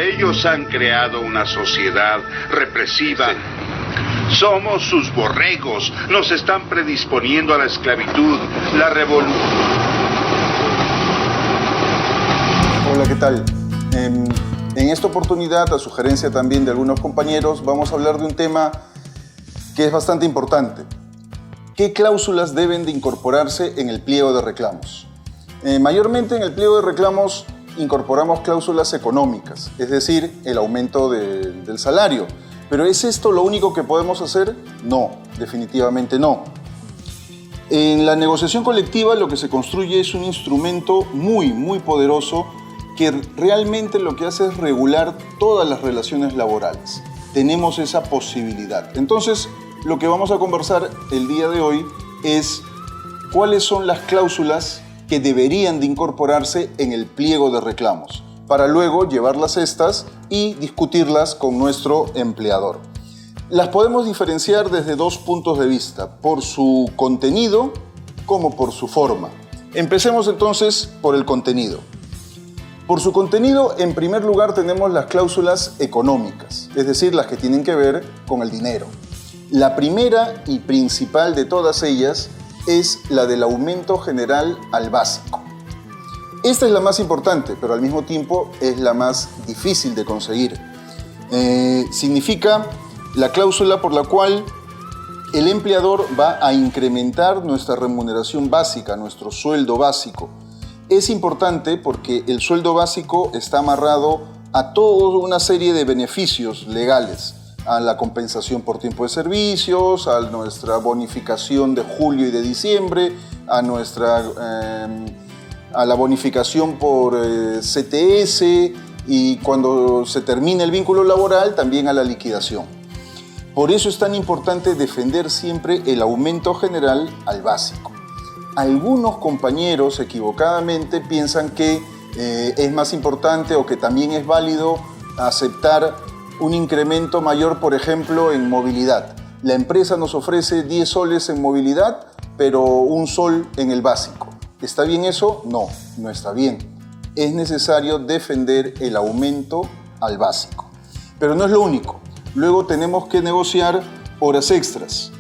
Ellos han creado una sociedad represiva. Somos sus borregos. Nos están predisponiendo a la esclavitud, la revolución. Hola, ¿qué tal? En esta oportunidad, a sugerencia también de algunos compañeros, vamos a hablar de un tema que es bastante importante. ¿Qué cláusulas deben de incorporarse en el pliego de reclamos? Mayormente en el pliego de reclamos incorporamos cláusulas económicas, es decir, el aumento del salario. ¿Pero es esto lo único que podemos hacer? No, definitivamente no. En la negociación colectiva lo que se construye es un instrumento muy poderoso que realmente lo que hace es regular todas las relaciones laborales. Tenemos esa posibilidad. Entonces, lo que vamos a conversar el día de hoy es cuáles son las cláusulas que deberían de incorporarse en el pliego de reclamos, para luego llevarlas estas y discutirlas con nuestro empleador. Las podemos diferenciar desde dos puntos de vista, por su contenido como por su forma. Empecemos entonces por el contenido. Por su contenido, en primer lugar, tenemos las cláusulas económicas, es decir, las que tienen que ver con el dinero. La primera y principal de todas ellas es la del aumento general al básico. Esta es la más importante, pero al mismo tiempo es la más difícil de conseguir. Significa la cláusula por la cual el empleador va a incrementar nuestra remuneración básica, nuestro sueldo básico. Es importante porque el sueldo básico está amarrado a toda una serie de beneficios legales, a la compensación por tiempo de servicios, a nuestra bonificación de julio y de diciembre, a la bonificación por CTS y cuando se termine el vínculo laboral también a la liquidación. Por eso es tan importante defender siempre el aumento general al básico. Algunos compañeros equivocadamente piensan que es más importante o que también es válido aceptar un incremento mayor, por ejemplo, en movilidad. La empresa nos ofrece 10 soles en movilidad, pero 1 sol en el básico. ¿Está bien eso? No, no está bien. Es necesario defender el aumento al básico. Pero no es lo único. Luego tenemos que negociar horas extras,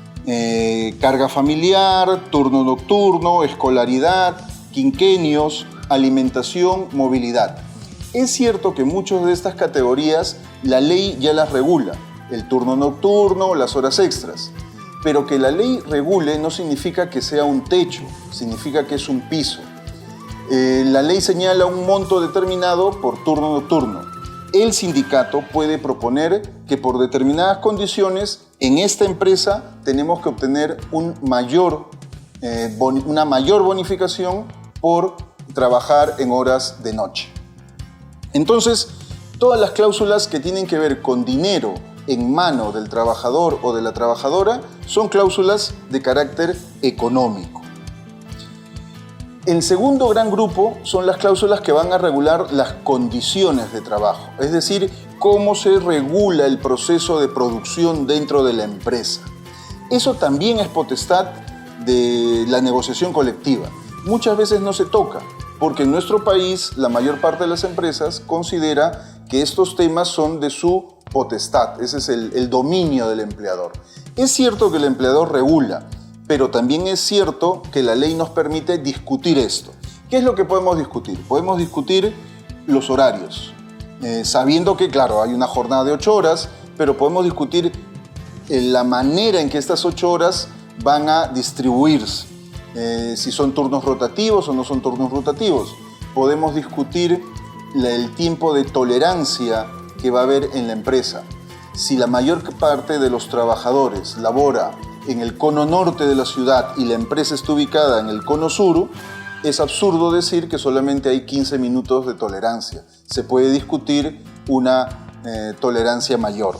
carga familiar, turno nocturno, escolaridad, quinquenios, alimentación, movilidad. Es cierto que muchas de estas categorías la ley ya las regula, el turno nocturno, las horas extras. Pero que la ley regule no significa que sea un techo, significa que es un piso. La ley señala un monto determinado por turno nocturno. El sindicato puede proponer que por determinadas condiciones en esta empresa tenemos que obtener una mayor bonificación por trabajar en horas de noche. Entonces, todas las cláusulas que tienen que ver con dinero en mano del trabajador o de la trabajadora son cláusulas de carácter económico. El segundo gran grupo son las cláusulas que van a regular las condiciones de trabajo, es decir, cómo se regula el proceso de producción dentro de la empresa. Eso también es potestad de la negociación colectiva. Muchas veces no se toca, porque en nuestro país la mayor parte de las empresas considera que estos temas son de su potestad, ese es el dominio del empleador. Es cierto que el empleador regula, pero también es cierto que la ley nos permite discutir esto. ¿Qué es lo que podemos discutir? Podemos discutir los horarios, sabiendo que, claro, hay una jornada de 8 horas, pero podemos discutir la manera en que estas 8 horas van a distribuirse. Si son turnos rotativos o no son turnos rotativos. Podemos discutir el tiempo de tolerancia que va a haber en la empresa. Si la mayor parte de los trabajadores labora en el cono norte de la ciudad y la empresa está ubicada en el cono sur, es absurdo decir que solamente hay 15 minutos de tolerancia. Se puede discutir una tolerancia mayor.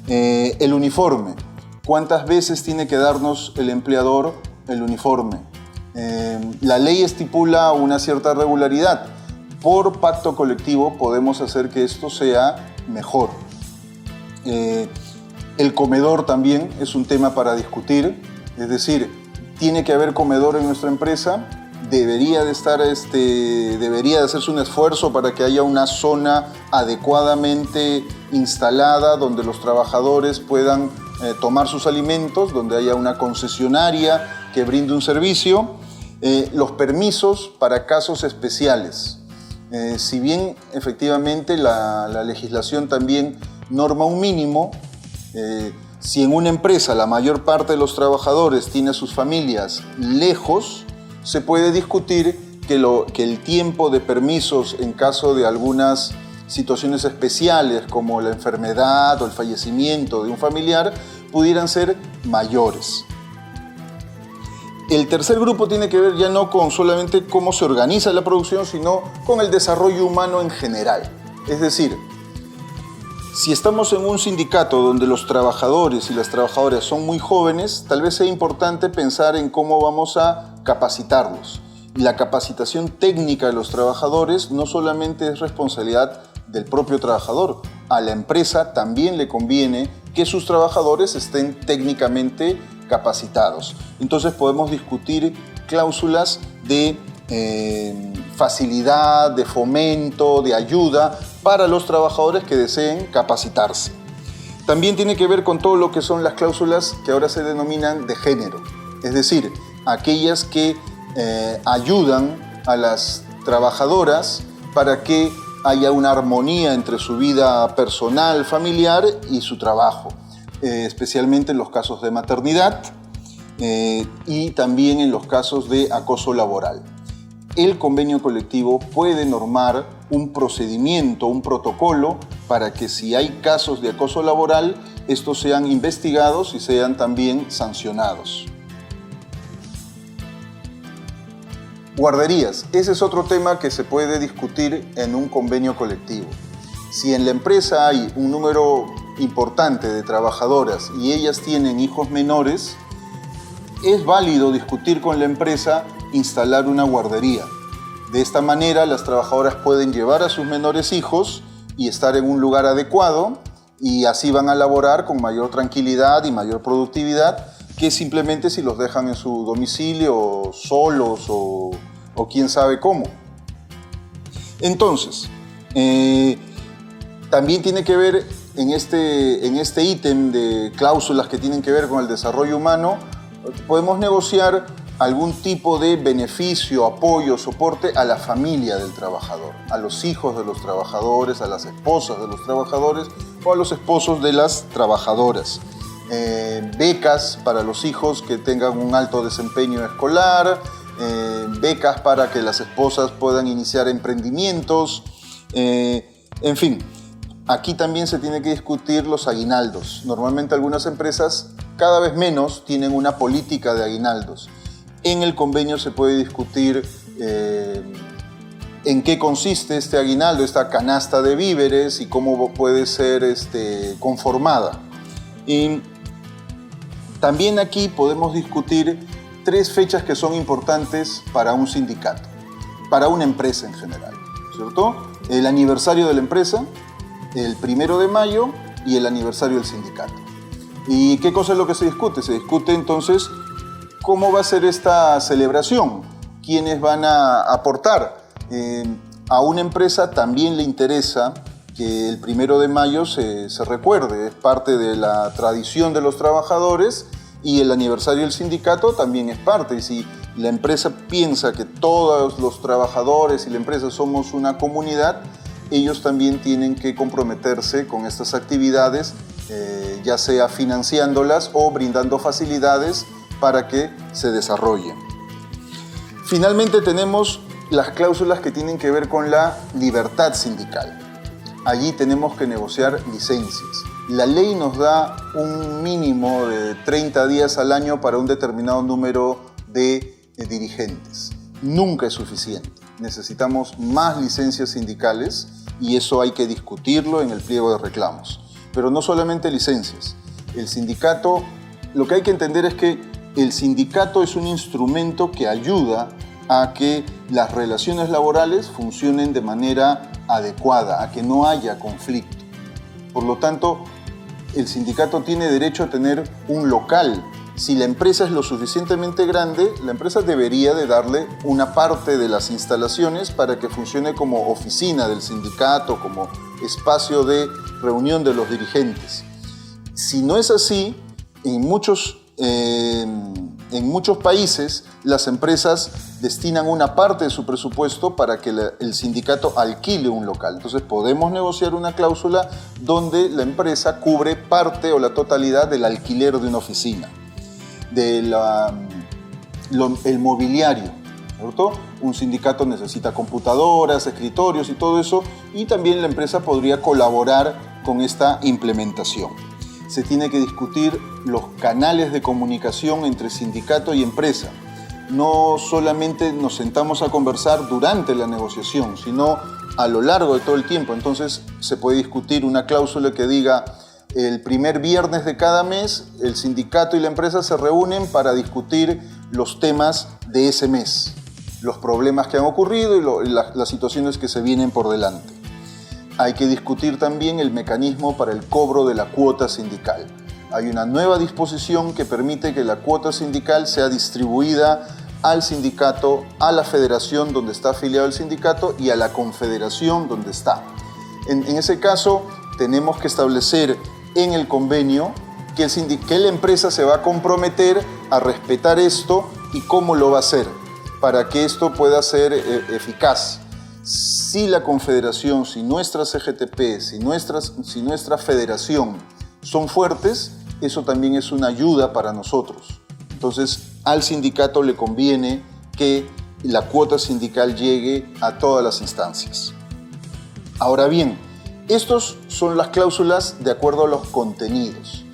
El uniforme. ¿Cuántas veces tiene que darnos el empleador el uniforme? La ley estipula una cierta regularidad. Por pacto colectivo podemos hacer que esto sea mejor. El comedor también es un tema para discutir, es decir, tiene que haber comedor en nuestra empresa, debería de hacerse un esfuerzo para que haya una zona adecuadamente instalada, donde los trabajadores puedan tomar sus alimentos, donde haya una concesionaria que brinde un servicio, los permisos para casos especiales. Si bien efectivamente la legislación también norma un mínimo, si en una empresa la mayor parte de los trabajadores tiene a sus familias lejos, se puede discutir que el tiempo de permisos en caso de algunas situaciones especiales como la enfermedad o el fallecimiento de un familiar pudieran ser mayores. El tercer grupo tiene que ver ya no con solamente cómo se organiza la producción, sino con el desarrollo humano en general. Es decir, si estamos en un sindicato donde los trabajadores y las trabajadoras son muy jóvenes, tal vez sea importante pensar en cómo vamos a capacitarlos. La capacitación técnica de los trabajadores no solamente es responsabilidad del propio trabajador, a la empresa también le conviene que sus trabajadores estén técnicamente capacitados. Entonces podemos discutir cláusulas de facilidad, de fomento, de ayuda para los trabajadores que deseen capacitarse. También tiene que ver con todo lo que son las cláusulas que ahora se denominan de género, es decir, aquellas que ayudan a las trabajadoras para que haya una armonía entre su vida personal, familiar y su trabajo, especialmente en los casos de maternidad y también en los casos de acoso laboral. El convenio colectivo puede normar un procedimiento, un protocolo, para que si hay casos de acoso laboral, estos sean investigados y sean también sancionados. Guarderías. Ese es otro tema que se puede discutir en un convenio colectivo. Si en la empresa hay un número importante de trabajadoras y ellas tienen hijos menores, es válido discutir con la empresa instalar una guardería. De esta manera, las trabajadoras pueden llevar a sus menores hijos y estar en un lugar adecuado, y así van a laborar con mayor tranquilidad y mayor productividad que simplemente si los dejan en su domicilio solos o quién sabe cómo. Entonces, también tiene que ver en este ítem de cláusulas que tienen que ver con el desarrollo humano, podemos negociar algún tipo de beneficio, apoyo, soporte a la familia del trabajador, a los hijos de los trabajadores, a las esposas de los trabajadores o a los esposos de las trabajadoras. Becas para los hijos que tengan un alto desempeño escolar, becas para que las esposas puedan iniciar emprendimientos, en fin. Aquí también se tiene que discutir los aguinaldos. Normalmente algunas empresas cada vez menos tienen una política de aguinaldos. En el convenio se puede discutir en qué consiste este aguinaldo, esta canasta de víveres y cómo puede ser conformada. Y también aquí podemos discutir 3 fechas que son importantes para un sindicato, para una empresa en general, ¿cierto? El aniversario de la empresa, el 1 de mayo y el aniversario del sindicato. ¿Y qué cosa es lo que se discute? Se discute entonces cómo va a ser esta celebración, quiénes van a aportar. A una empresa también le interesa que el 1 de mayo se recuerde, es parte de la tradición de los trabajadores, y el aniversario del sindicato también es parte. Y si la empresa piensa que todos los trabajadores y la empresa somos una comunidad, ellos también tienen que comprometerse con estas actividades, ya sea financiándolas o brindando facilidades para que se desarrollen. Finalmente tenemos las cláusulas que tienen que ver con la libertad sindical. Allí tenemos que negociar licencias. La ley nos da un mínimo de 30 días al año para un determinado número de dirigentes. Nunca es suficiente. Necesitamos más licencias sindicales y eso hay que discutirlo en el pliego de reclamos. Pero no solamente licencias. El sindicato, lo que hay que entender es que el sindicato es un instrumento que ayuda a que las relaciones laborales funcionen de manera adecuada, a que no haya conflicto. Por lo tanto, el sindicato tiene derecho a tener un local si la empresa es lo suficientemente grande, la empresa debería de darle una parte de las instalaciones para que funcione como oficina del sindicato, como espacio de reunión de los dirigentes. Si no es así, en muchos países las empresas destinan una parte de su presupuesto para que el sindicato alquile un local. Entonces podemos negociar una cláusula donde la empresa cubre parte o la totalidad del alquiler de una oficina, el mobiliario, ¿cierto? Un sindicato necesita computadoras, escritorios y todo eso, y también la empresa podría colaborar con esta implementación. Se tiene que discutir los canales de comunicación entre sindicato y empresa. No solamente nos sentamos a conversar durante la negociación, sino a lo largo de todo el tiempo. Entonces se puede discutir una cláusula que diga: el primer viernes de cada mes el sindicato y la empresa se reúnen para discutir los temas de ese mes, los problemas que han ocurrido y las situaciones que se vienen por delante. Hay que discutir también el mecanismo para el cobro de la cuota sindical. Hay una nueva disposición que permite que la cuota sindical sea distribuida al sindicato, a la federación donde está afiliado el sindicato y a la confederación donde está. En ese caso, tenemos que establecer en el convenio que la empresa se va a comprometer a respetar esto y cómo lo va a hacer para que esto pueda ser eficaz. Si la confederación, si nuestra CGTP, si nuestra federación son fuertes, eso también es una ayuda para nosotros. Entonces, al sindicato le conviene que la cuota sindical llegue a todas las instancias. Ahora bien, estas son las cláusulas de acuerdo a los contenidos.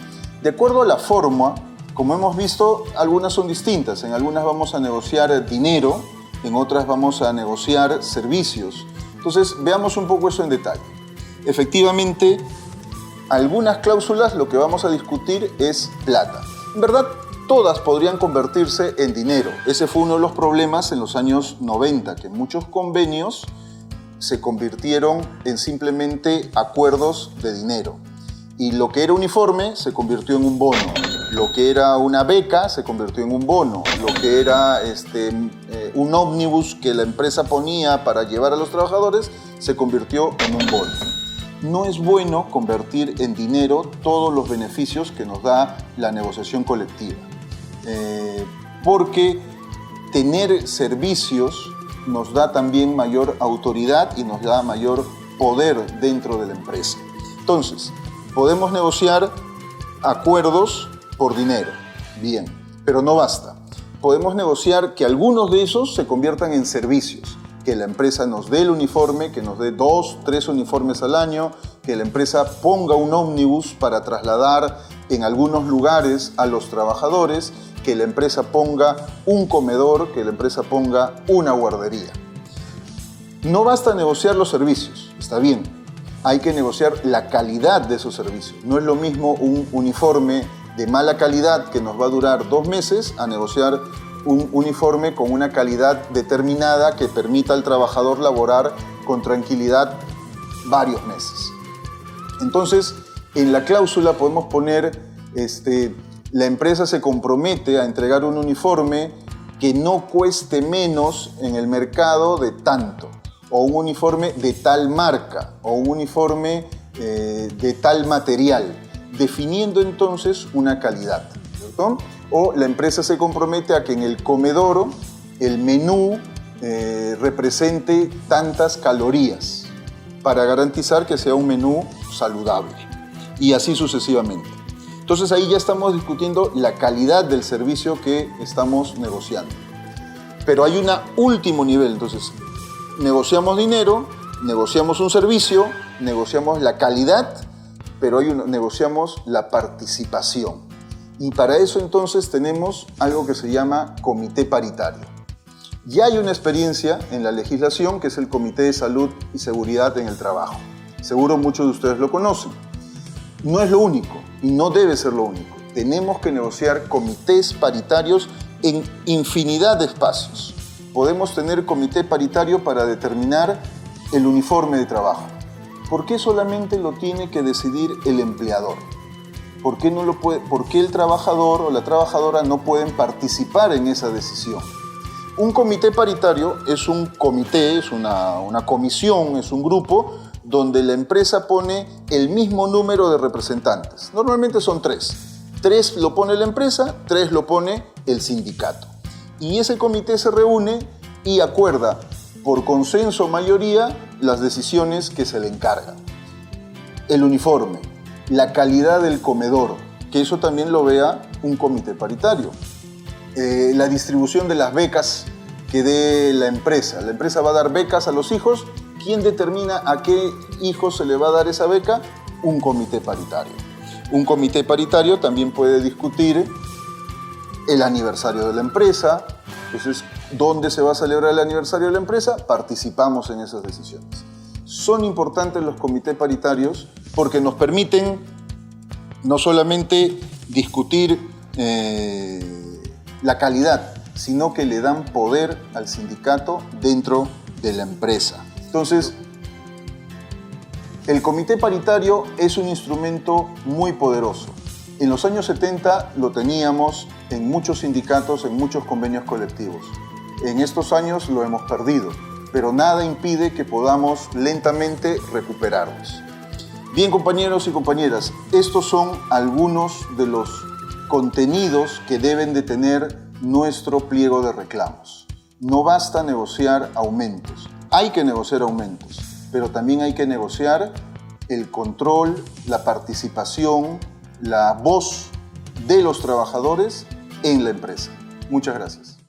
De acuerdo a la forma, como hemos visto, algunas son distintas. En algunas vamos a negociar dinero, en otras vamos a negociar servicios. Entonces, veamos un poco eso en detalle. Efectivamente, algunas cláusulas lo que vamos a discutir es plata. En verdad, todas podrían convertirse en dinero. Ese fue uno de los problemas en los años 90, que muchos convenios se convirtieron en simplemente acuerdos de dinero. Y lo que era uniforme se convirtió en un bono. Lo que era una beca se convirtió en un bono. Lo que era un ómnibus que la empresa ponía para llevar a los trabajadores se convirtió en un bono. No es bueno convertir en dinero todos los beneficios que nos da la negociación colectiva. Porque tener servicios nos da también mayor autoridad y nos da mayor poder dentro de la empresa. Entonces, podemos negociar acuerdos por dinero, bien, pero no basta. Podemos negociar que algunos de esos se conviertan en servicios, que la empresa nos dé el uniforme, que nos dé 2, 3 uniformes al año, que la empresa ponga un ómnibus para trasladar en algunos lugares a los trabajadores, que la empresa ponga un comedor, que la empresa ponga una guardería. No basta negociar los servicios, está bien. Hay que negociar la calidad de esos servicios. No es lo mismo un uniforme de mala calidad que nos va a durar 2 meses a negociar un uniforme con una calidad determinada que permita al trabajador laborar con tranquilidad varios meses. Entonces, en la cláusula podemos poner, la empresa se compromete a entregar un uniforme que no cueste menos en el mercado de tanto, o un uniforme de tal marca, o un uniforme de tal material, definiendo entonces una calidad, ¿cierto? O la empresa se compromete a que en el comedoro el menú represente tantas calorías para garantizar que sea un menú saludable, y así sucesivamente. Entonces ahí ya estamos discutiendo la calidad del servicio que estamos negociando. Pero hay un último nivel, entonces negociamos dinero, negociamos un servicio, negociamos la calidad, pero negociamos la participación. Y para eso entonces tenemos algo que se llama comité paritario. Ya hay una experiencia en la legislación que es el Comité de Salud y Seguridad en el Trabajo. Seguro muchos de ustedes lo conocen. No es lo único y no debe ser lo único. Tenemos que negociar comités paritarios en infinidad de espacios. Podemos tener comité paritario para determinar el uniforme de trabajo. ¿Por qué solamente lo tiene que decidir el empleador? ¿por qué el trabajador o la trabajadora no pueden participar en esa decisión? Un comité paritario es un comité, es una comisión, es un grupo donde la empresa pone el mismo número de representantes. Normalmente son 3. 3 lo pone la empresa, 3 lo pone el sindicato. Y ese comité se reúne y acuerda por consenso o mayoría las decisiones que se le encargan. El uniforme, la calidad del comedor, que eso también lo vea un comité paritario. La distribución de las becas que dé la empresa. La empresa va a dar becas a los hijos. ¿Quién determina a qué hijo se le va a dar esa beca? Un comité paritario. Un comité paritario también puede discutir el aniversario de la empresa. Entonces, ¿dónde se va a celebrar el aniversario de la empresa? Participamos en esas decisiones. Son importantes los comités paritarios porque nos permiten no solamente discutir la calidad, sino que le dan poder al sindicato dentro de la empresa. Entonces, el comité paritario es un instrumento muy poderoso. En los años 70 lo teníamos en muchos sindicatos, en muchos convenios colectivos. En estos años lo hemos perdido, pero nada impide que podamos lentamente recuperarlos. Bien, compañeros y compañeras, estos son algunos de los contenidos que deben de tener nuestro pliego de reclamos. No basta negociar aumentos. Hay que negociar aumentos, pero también hay que negociar el control, la participación, la voz de los trabajadores en la empresa. Muchas gracias.